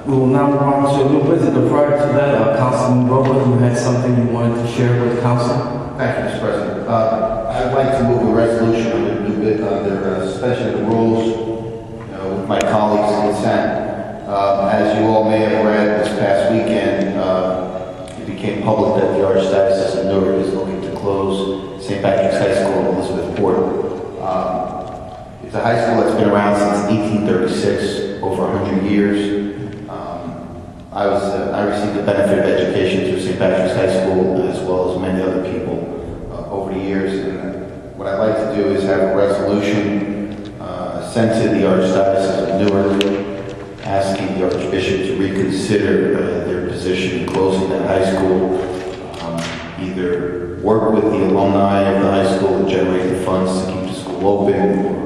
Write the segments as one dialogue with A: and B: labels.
A: We will now move on to new business, but prior to that, Councilman Grova, you had something you wanted to share with council?
B: Thank you, Mr. President. I'd like to move a resolution under new bit under suspension of the rules with my colleagues' consent. As you all may have read this past weekend, it became public that the Archdiocese of Newark is looking to close St. Patrick's High School in Elizabethport. It's a high school that's been around since 1836, over 100 years. I received the benefit of education through St. Patrick's High School, as well as many other people over the years. And what I'd like to do is have a resolution sent to the Archdiocese of Newark, asking the Archbishop to reconsider their position in closing that high school, either work with the alumni of the high school to generate the funds to keep the school open, or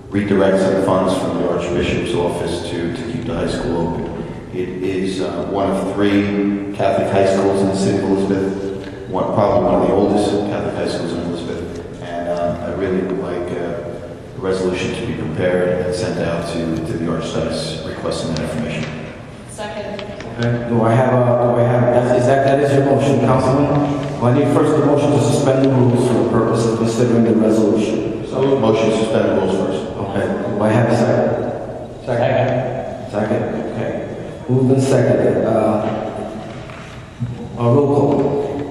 B: redirect some funds from the Archbishop's office to keep the high school open. It is one of 3 Catholic high schools in the city of Elizabeth, probably one of the oldest Catholic high schools in Elizabeth, and I really would like a resolution to be prepared and sent out to the Archdiocese requesting that information.
C: Second.
A: Okay. That is your motion, Councilman? Well, I need first the motion to suspend the rules for the purpose of considering the resolution.
B: So, motion to suspend the rules first.
A: Okay. Do I have a second? Second. Okay. Moved and seconded. Roll call.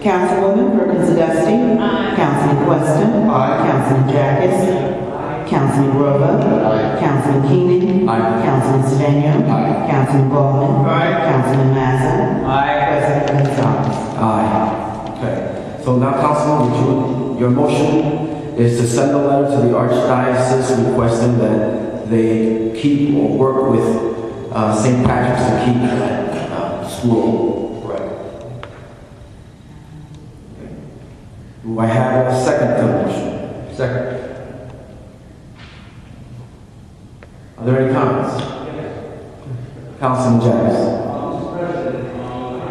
D: Councilwoman Perkins Dusty.
C: Aye.
D: Councilman Weston.
B: Aye.
D: Councilman Jacobs. Councilman Grova.
B: Aye.
D: Councilman Keenan.
A: Aye.
D: Councilman Sedan.
A: Aye.
D: Councilman Ballman.
A: Aye.
D: Councilman Mazza. President Gonzalez.
A: Aye. Okay. So now, Councilman, your motion is to send a letter to the Archdiocese requesting that they keep or work with St. Patrick's to keep that school.
B: Right.
A: Do I have a second to the motion?
E: Second.
A: Are there any comments? Councilman Jacobs.
E: Mr. President, I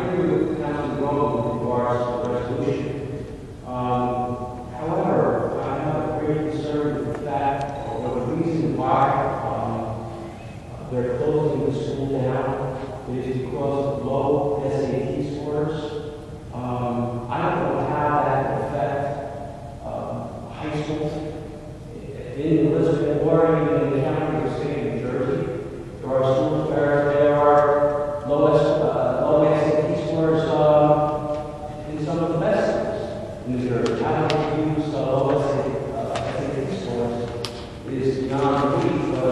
E: agree with Councilman Grova with regards to the resolution. However, I have a great concern with the fact, or the reason why they're closing the school down is because of low SAT scores. I don't know how that will affect high schools in Elizabeth or even in the county or state of New Jersey. There are schools where there are low SAT scores in some of the best schools in New Jersey. I don't use low SAT scores is beyond me, but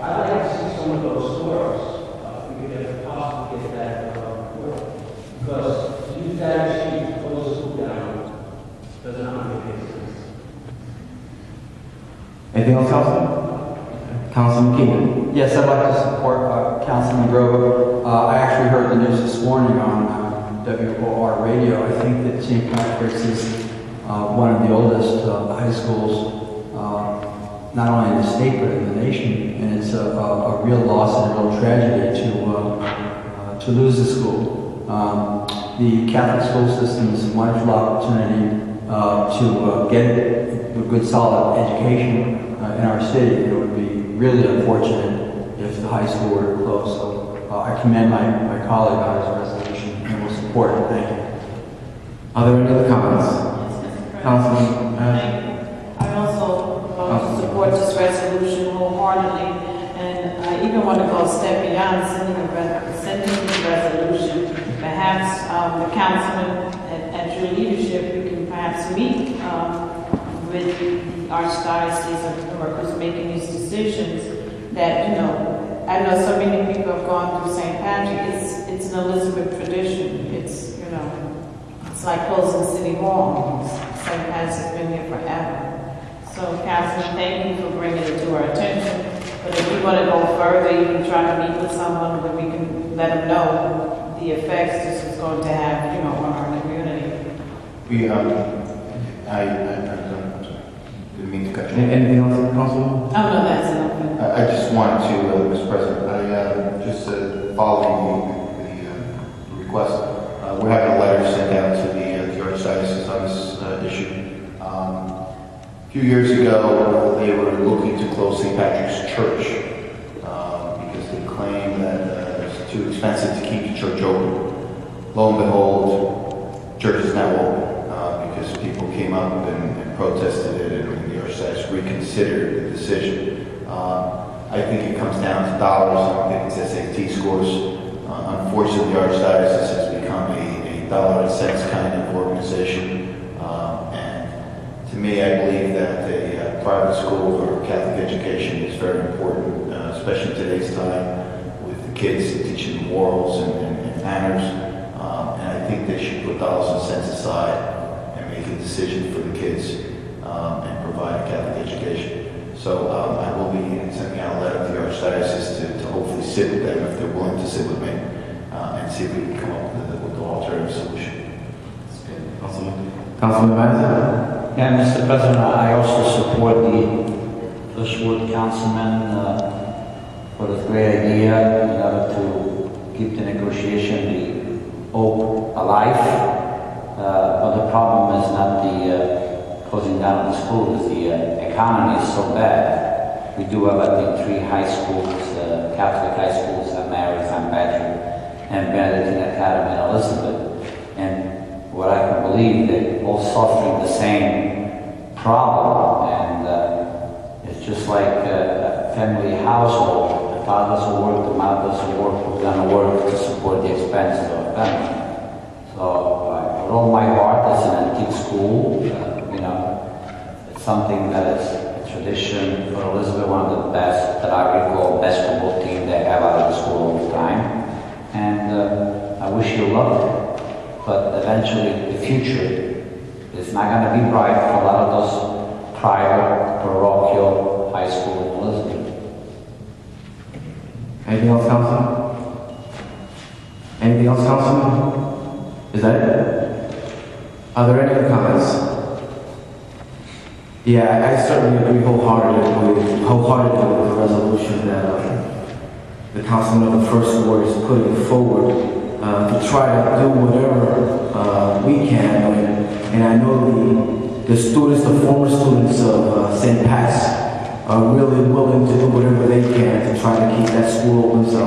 E: I'd like to see some of those scores. We could have possibly get that report. Because to use that sheet to close the school down does not make any sense.
A: Anything else, Councilman? Councilman Keenan.
F: Yes, I'd like to support Councilman Grova. I actually heard the news this morning on WOR radio. I think that St. Patrick's is one of the oldest high schools, not only in the state but in the nation, and it's a real loss and a real tragedy to lose the school. The Catholic school system is a wonderful opportunity to get a good, solid education in our city. It would be really unfortunate if the high school were to close. So I commend my colleague on his resolution and will support it. Thank you.
A: Are there any other comments? Councilman?
C: I also support this resolution wholeheartedly, and I even want to go a step beyond sending this resolution. Perhaps the councilman at your leadership, we can perhaps meet with the Archdiocese of Newark, who's making these decisions. That, you know, I know so many people have gone through St. Patrick. It's an Elizabeth tradition. It's, you know, it's like closing City Hall. St. Patrick's has been here forever. So, Councilman, thank you for bringing it to our attention. But if we want to go further, even try to meet with someone where we can let them know the effects this is going to have, you know, on our community.
B: I didn't mean to cut you.
A: Anything else, Councilman?
C: Oh, no, that's enough.
B: I just wanted to, Mr. President, just following the request, we're having a letter sent out to the Archdiocese on this issue. A few years ago, they were looking to close St. Patrick's Church because they claim that there's expensive to keep the church open. Lo and behold, church is now open because people came up and protested it, and the Archdiocese reconsidered the decision. I think it comes down to dollars. I don't think it's SAT scores. Unfortunately, the Archdiocese has become a dollar and cents kind of organization. And to me, I believe that a private school or Catholic education is very important, especially in today's time with the kids teaching them morals and manners. And I think they should put dollars and cents aside and make a decision for the kids and provide a Catholic education. So I will be sending out a letter to the Archdiocese to hopefully sit with them if they're willing to sit with me and see if we can come up with an alternative solution.
A: That's good. Councilman Manny.
G: Yeah, Mr. President, I also support the first Ward Councilman for the great idea in order to keep the negotiation, the hope alive. But the problem is not the closing down of the schools. The economy is so bad. We do have, I think, 3 high schools, Catholic high schools, St. Mary's, St. Patrick, and Benedictine Academy and Elizabeth. And what I can believe, they're all suffering the same problem. And it's just like a family household. The fathers will work, the mothers will work, we're going to work to support the expenses of the family. So with all my heart, it's an antique school. It's something that is a tradition for Elizabeth, one of the best that I recall basketball team they have out of the school all the time. And I wish you luck, but eventually the future is not going to be bright for a lot of those private parochial high schools in Elizabeth.
A: Anything else, Councilman? Anything else, Councilman? Is that it? Are there any other comments? Yeah, I certainly agree wholeheartedly with the resolution that the councilman of the First Ward is putting forward to try to do whatever we can. And I know the students, the former students of St. Pat's are really willing to do whatever they can to try to keep that school open. So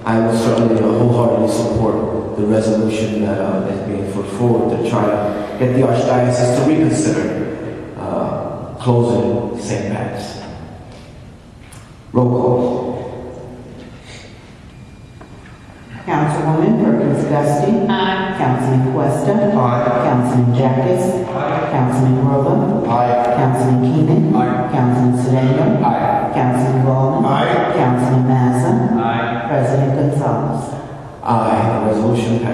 A: I will certainly wholeheartedly support the resolution that is being put forward to try to get the Archdiocese to reconsider closing St. Pat's. Roll call.
D: Councilwoman Perkins Dusty.
C: Aye.
D: Councilman Questa.
A: Aye.
D: Councilman Jacobs. Councilman Grova.
A: Aye.
D: Councilman Keenan.
A: Aye.
D: Councilman Sedan.
G: Aye.
D: Councilman Ballman.
A: Aye.
D: Councilman Mazza.
G: Aye.
D: President Gonzalez.
A: Aye. The resolution passes.